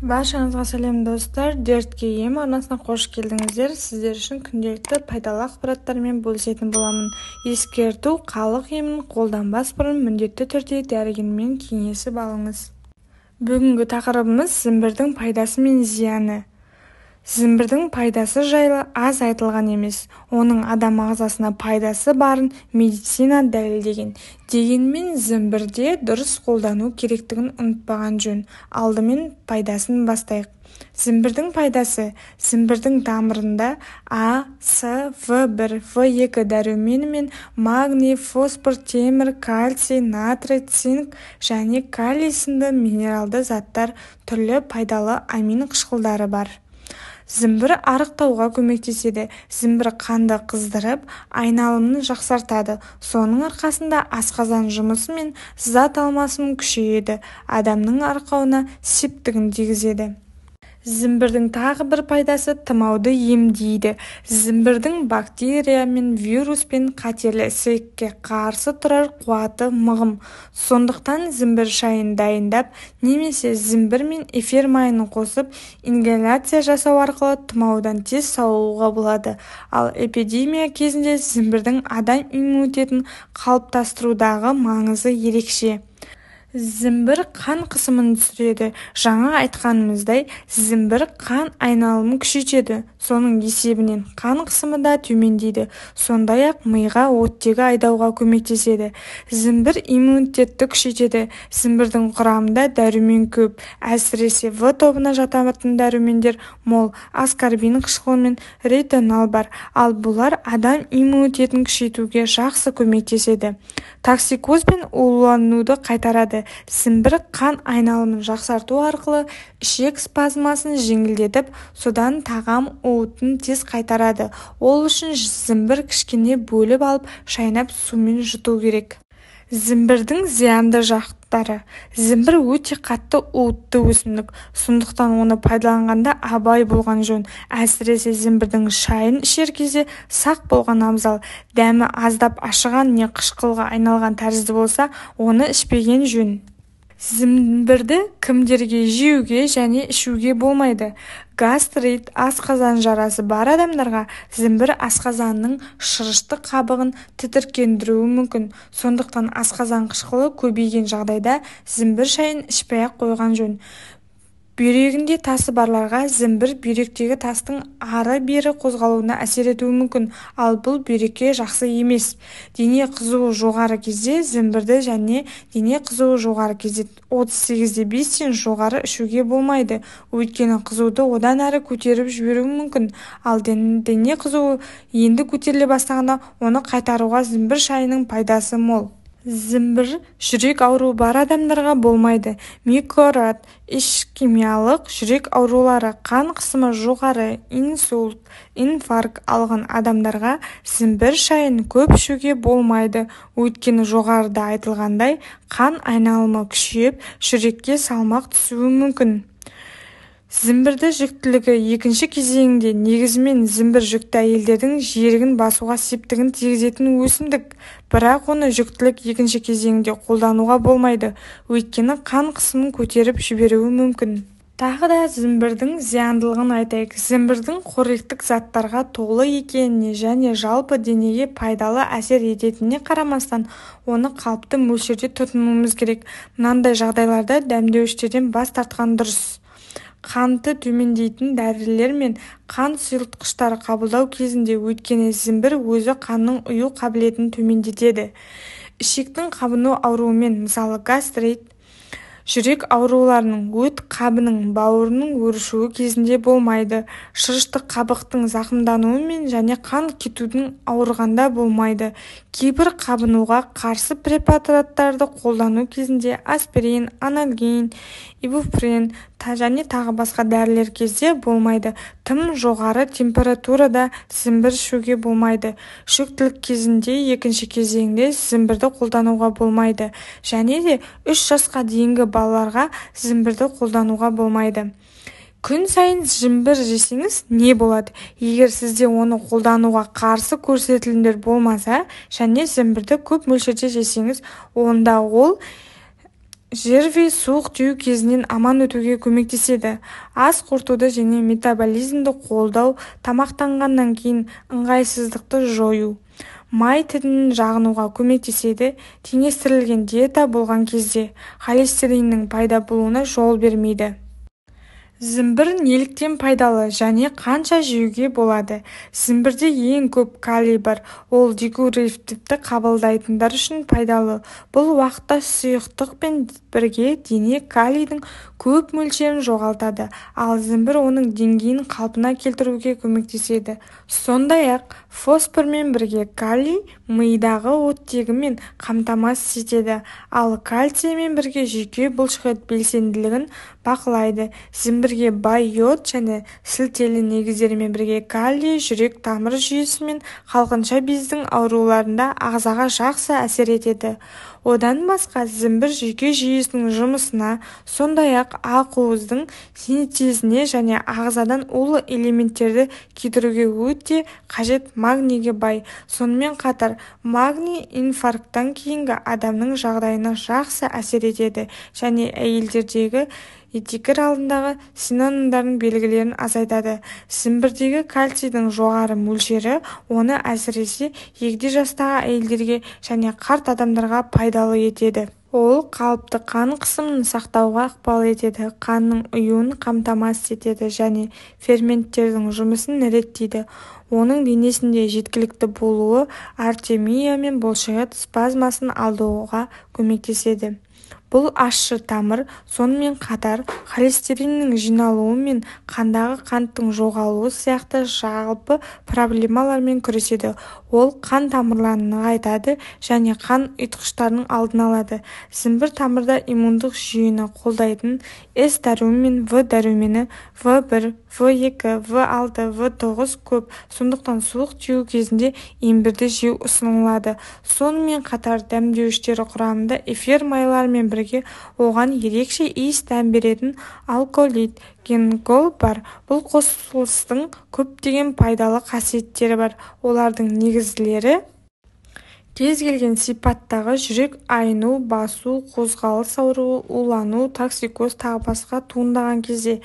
Баршаңызға сәлем достар, дертке ем арнасына қош келдіңіздер. Сіздер үшін күнделікті пайдалы ақпараттармен бөлісетін боламын. Ескерту: халық емін қолданбас бұрын міндетті түрде дәрігермен кеңесіп алыңыз. Бүгінгі тақырыбымыз зімбірдің пайдасы мен зияны. Зімбірдің пайдасы жайлы аз айтылған емес. Оның адам ағзасына пайдасы барын медицина дәлелдеген. Дегенмен зімбірде дұрыс қолдану керектігін ұмытпаған жөн. Алдымен пайдасын бастайық. Зімбірдің пайдасы: зімбірдің тамырында А, С, В1, В2 дәрумені мен магний, фосфор, темір, кальций, натрий, цинк және калий сынды минералды заттар, түрлі пайдалы амин қышқылдары бар. Зімбір арықтауға көмектеседі. Зімбір қанды қыздырып, айналымын жақсартады. Соның арқасында асқазан жұмысы мен зат алмасымы күшейеді. Адамның арқауына септігін тигізеді. Зімбірдің тағы бір пайдасы тұмауды емдейді. Зімбірдің бактерия мен вирус пен қатерлі ісікке қарсы тұрар қуаты мығым. Сондықтан зімбір шайын дайындап, немесе зімбір мен эфир майын қосып, ингаляция жасау арқылы тұмаудан тез сауығуға болады. Ал эпидемия кезінде зімбірдің адам иммунитетін қалыптастырудағы маңызы ерекше. Зімбір қан қысымын түсіреді. Жаңа айтқанымыздай, зімбір қан айналымын күшейтеді. Соның есебінен қан қысымы да төмендейді. Сондай-ақ миға оттегі айдауға көмектеседі. Зімбір иммунитетті күшейтеді. Зімбірдің құрамында дәрумен көп. Әсіресе В тобына жататын дәрумендер мол. Аскорбин қышқылы мен ретинол бар. Ал бұлар адам иммунитетін күшейтуге жақсы көмектеседі. Токсикоз бен улануды қайтарады. Зімбір қан айналымын жақсарту арқылы ішек спазмасын жеңілдетіп, содан тағам уытын тез қайтарады. Ол үшін зімбір кішкене бөліп алып, шайнап сумен жұту керек. Зімбірдің зиянды жақтары: зімбір өте қатты уытты өсімдік, сондықтан оны пайдаланғанда абай болған жөн. Әсіресе зімбірдің шайын ішер кезде сақ болған абзал. Дәмі аздап ашыған не қышқылға айналған тәрізді болса, оны ішпеген жөн. Зімбірді кімдерге жеуге және ішуге болмайды? Гастрит, асқазан жарасы бар адамдарға зімбір асқазанның шырышты қабығын тітіркендіруі мүмкін. Сондықтан асқазан қышқылы көбейген жағдайда зімбір шайын ішпей-ақ қойған жөн. Бүйрегінде тасы барларға зімбір бүйректегі тастың ары-бері қозғалуына әсер етуі мүмкін, ал бұл бүйрекке жақсы емес. Дене қызуы жоғары кезде зімбірді және дене қызуы жоғары кезде 38-5-тен жоғары ішуге болмайды. Өйткені қызуды одан әрі көтеріп жіберуі мүмкін. Ал дене қызуы енді көтеріле бастағанда оны қайтаруға зімбір шайының пайдасы мол. Зімбір жүрек ауруы бар адамдарға болмайды. Миокард, ишкемиялық жүрек аурулары, қан қысымы жоғары, инсульт, инфаркт алған адамдарға зімбір шайын көп ішуге болмайды. Өйткені жоғарыда айтылғандай, қан айналымы күшейіп, жүрекке салмақ түсуі мүмкін. Зімбірді жүктілігі екінші кезеңінде негізімен зімбір жүкті әйелдердің жерігін басуға септігін тигізетін өсімдік. Бірақ оны жүктілік екінші кезеңінде қолдануға болмайды. Өйткені қан қысымын көтеріп жіберуі мүмкін. Тағы да зімбірдің зияндылығын айтайық. Зімбірдің қоректік заттарға толы екеніне және жалпы денеге пайдалы әсер ететініне қарамастан, оны қалыпты мөлшерде тұтынуымыз керек. Мынандай жағдайларда дәмдеуіштерден бас тартқан дұрыс. Қанты төмендейтін дәрілер мен қан сұйылтқыштар қабылдау кезінде, өйткені зімбір өзі қанның ұю қабілетін төмендетеді. Ішектің қабыну ауруымен, мысалы гастрит, жүрек ауруларының, өт қабының, бауырының өршуі кезінде болмайды. Шырышты қабықтың зақымдануымен және қан кетудің ауырғанда болмайды. Кейбір қабынуға қарсы препараттарды қолдану кезінде аспирин, анальгин, ибупрофен және тағы басқа дәрілер кезде болмайды. Тым жоғары температурада зімбір ішуге болмайды. Жүктілік кезінде екінші кезеңде зімбірді қолдануға болмайды. Және де 3 жасқа дейінгі балаларға зімбірді қолдануға болмайды. Күн сайын зімбір жесеңіз не болады? Егер сізде оны қолдануға қарсы көрсетілімдер болмаса және зімбірді көп мөлшерде жесеңіз, онда ол ЖРВИ суық тию кезінен аман өтуге көмектеседі. Ас қорытуды және метаболизмді қолдау, тамақтанғаннан кейін ыңғайсыздықты жою. Май тінін жағынуға көмектеседі. Теңестірілген диета болған кезде холестериннің пайда болуына жол бермейді. Зімбір неліктен пайдалы және қанша жеуге болады? Зімбірде ең көп калий бар. Ол диуретикті қабылдайтындар үшін пайдалы. Бұл уақытта сұйықтықпен бірге дене калийдің көп мөлшерін жоғалтады, ал зімбір оның деңгейін қалпына келтіруге көмектеседі. Сондай-ақ фосформен бірге калий мидағы оттегімен қамтамасыз етеді, ал кальциймен бірге жүйке бұлшықет белсенділігін бақылайды. Зімбірге бай йод және сілтелі негіздермен бірге калий жүрек тамыр жүйесі мен қалқанша бездің ауруларында ағзаға жақсы әсер етеді. Одан басқа зімбір жүйке жүйесінің жұмысына, сондай-ақ ақуыздың синтезіне және ағзадан улы элементтерді кетіруге өте қажет магнийге бай. Сонымен қатар магний инфаркттан кейінгі адамның жағдайына жақсы әсер етеді және әйелдердегі етекер алдындағы синонимдардың белгілерін азайтады. Зімбірдегі кальцийдің жоғары мөлшері оны әсіресе егде жастағы әйелдерге және қарт адамдарға пайдалы етеді. Ол қалыпты қан қысымын сақтауға ықпал етеді, қанның ұюын қамтамасыз етеді және ферменттердің жұмысын реттейді. Оның денесінде жеткілікті болуы артемия мен бұлшықет спазмасын алдыруға көмектеседі. Бұл ащы тамыр, сонымен қатар холестериннің жиналуы мен қандағы қанттың жоғалуы сияқты жалпы проблемалармен күреседі. Ол қан тамырларын нығайтады және қан ұйытқыштарының алдын алады. Зімбір тамырда иммундық жүйені қолдайтын С дәруі мен В дәрумені В1, В2, В6, В9 көп, сондықтан суық тию кезінде имбірді жеу ұсынылады. Сонымен қатар дәмдеуіштері құрамында эфир майларымен бірге оған ерекше иіс дәм беретін алкалоид, генкол бар. Бұл қосылыстың көптеген пайдалы қасиеттері бар. Олардың негізділері: кез келген сипаттағы жүрек айну, басу, қозғалыс ауруы, улану, токсикоз тағы басқа туындаған кезде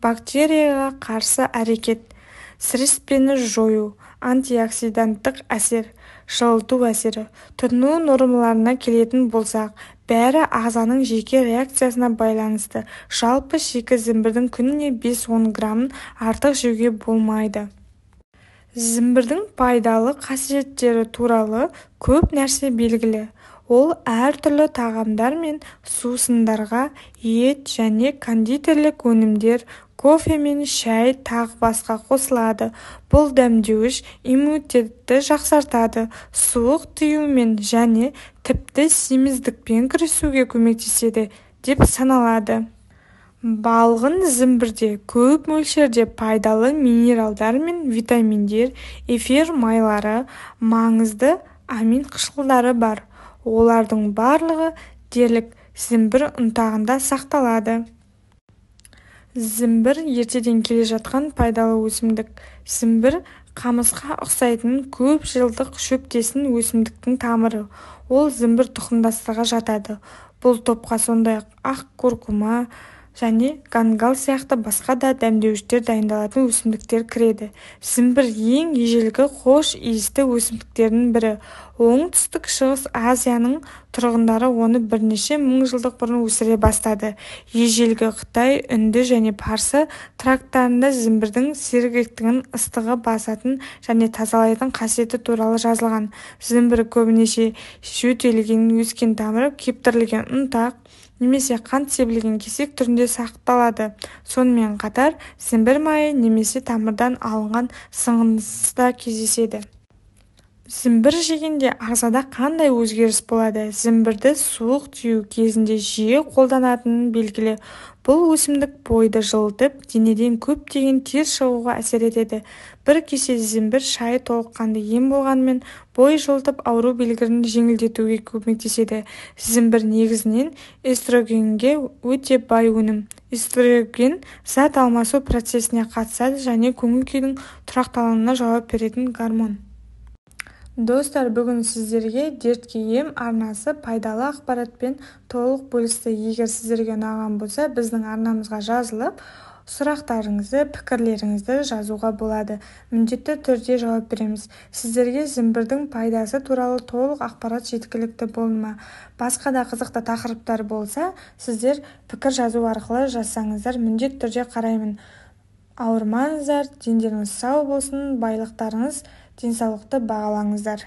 бактерияға қарсы әрекет, сіреспені жою, антиоксиданттық әсер, жылыту әсері. Тұтыну нормаларына келетін болсақ, бәрі ағзаның жеке реакциясына байланысты. Жалпы шикі зімбірдің күніне 5-10 граммын артық жеуге болмайды. Зімбірдің пайдалы қасиеттері туралы көп нәрсе белгілі. Ол әртүрлі тағамдар мен сусындарға, ет және кондитерлік өнімдер, кофе мен шай тағы басқа қосылады. Бұл дәмдеуіш иммунитетті жақсартады, суық тиюмен және тіпті семіздікпен күресуге көмектеседі деп саналады. Балғын зімбірде көп мөлшерде пайдалы минералдар мен витаминдер, эфир майлары, маңызды амин қышқылдары бар. Олардың барлығы дерлік зімбір ұнтағында сақталады. Зімбір ертеден келе жатқан пайдалы өсімдік. Зімбір қамысқа ұқсайтын көп жылдық шөптесін өсімдіктің тамыры. Ол зімбір тұқымдастарға жатады. Бұл топқа сондай-ақ ақ куркума және гангал сияқты басқа да дәмдеуіштер дайындалатын өсімдіктер кіреді. Зімбір ең ежелгі хош иісті өсімдіктердің бірі. Оңтүстік шығыс Азияның тұрғындары оны бірнеше мың жылдық бұрын өсіре бастады. Ежелгі Қытай, үнді және парсы трактаттарында зімбірдің сергектігін, ыстығы басатын және тазалайтын қасиеті туралы жазылған. Зімбір көбінесе жөтелген өскен тамыр, кептірілген ұнтақ немесе қант себілген кесек түрінде сақталады. Сонымен қатар зімбір майы немесе тамырдан алынған сыңғысы да кездеседі. Зімбір жегенде ағзада қандай өзгеріс болады? Зімбірді суық тию кезінде жиі қолданатынын белгілі. Бұл өсімдік бойды жылытып, денеден көптеген тер шығуға әсер етеді. Бір кесе зімбір шайы толыққанды ем болғанымен, бой жылытып ауру белгілерін жеңілдетуге көмектеседі. Зімбір негізінен эстрогенге өте бай өнім. Эстроген зат алмасу процесіне қатысады және көңіл күйдің тұрақталуына жауап беретін гормон. Достар, бүгін сіздерге дертке ем арнасы пайдалы ақпаратпен толық бөлісті. Егер сіздерге ұнаған болса, біздің арнамызға жазылып, сұрақтарыңызды, пікірлеріңізді жазуға болады. Міндетті түрде жауап береміз. Сіздерге зімбірдің пайдасы туралы толық ақпарат жеткілікті болды ма? Басқа да қызықты тақырыптар болса, сіздер пікір жазу арқылы жазсаңыздар, міндетті түрде қараймын. Ауырмаңыздар, дендеріңіз сау болсын, байлықтарыңыз, денсаулықты бағалаңыздар.